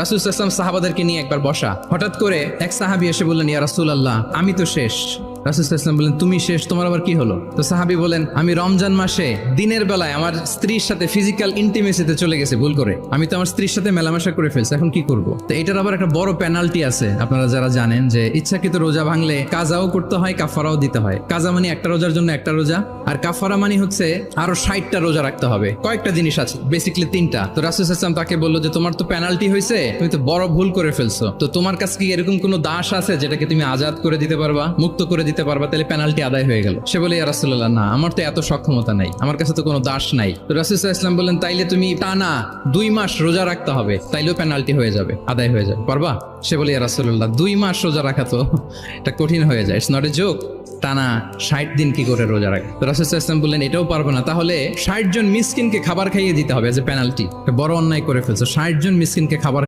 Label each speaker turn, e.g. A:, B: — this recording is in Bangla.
A: রাসূল সাল্লাল্লাহু আলাইহি ওয়াসাল্লাম সাহাবাদেরকে নিয়ে একবার বসা, হঠাৎ করে এক সাহাবী এসে বললেন, ইয়া রাসূলুল্লাহ, আমি তো শেষ। রাসূল সাল্লাল্লাহু আলাইহি ওয়াসাল্লাম বললেন, তুমি শেষ, তোমার আবার কি হলো? তো সাহাবী বলেন, আমি রমজান মাসে দিনের বেলায় আমার স্ত্রীর সাথে ফিজিক্যাল ইন্টিমেসিতে চলে গেছে ভুল করে, আমি তো আমার স্ত্রীর সাথে মেলামেশা করে ফেলছি, এখন কি করব? তো এটার আবার একটা বড় পেনাল্টি আছে, আপনারা যারা জানেন যে ইচ্ছাকৃত রোজা ভাঙলে কাজাও করতে হয়, কাফারাও দিতে হয়। কাজা মানে একটা রোজার জন্য একটা রোজা, আর কাফারা মানে হচ্ছে আরো 60টা রোজা রাখতে হবে। কয়েকটা জিনিস আছে, বেসিক্যালি 3টা। তো রাসূল সাল্লাল্লাহু আলাইহি ওয়াসাল্লাম তাকে বললো যে তোমার তো পেনাল্টি হয়েছে, তুমি তো বড় ভুল করে ফেলছো, তো তোমার কাছে কি এরকম কোনো দাস আছে যেটাকে তুমি আজাদ করে দিতে পারবা, মুক্ত করে দিতে পারবা, তাহলে পেনাল্টি আদায় হয়ে গেল। সে বলে, ইয়া রাসূলুল্লাহ, না, আমার তো এত সক্ষমতা নাই, আমার কাছে তো কোনো দাস নাই। তো রাসূল সাল্লাল্লাহু আলাইহি ওয়াসাল্লাম বললেন, তাইলে তুমি টানা 2 মাস রোজা রাখতে হবে, তাইলেও পেনাল্টি হয়ে যাবে, আদায় হয়ে যাবে, পারবা? সে বলে, ইয়া রাসূলুল্লাহ, 2 মাস রোজা রাখা তো এটা কঠিন হয়ে যায়, ইটস নট এ জোক, টানা 60 দিন কি করে রোজা রাখে? তো রাসূল সাল্লাল্লাহু আলাইহি ওয়াসাল্লাম বললেন, এটাও পারবো না, তাহলে 60 জন মিসকিনকে খাবার খাইয়ে দিতে হবে, এজ এ পেনাল্টি, বড় অন্যায় করে ফেলছো, 60 জন মিসকিনকে খাবার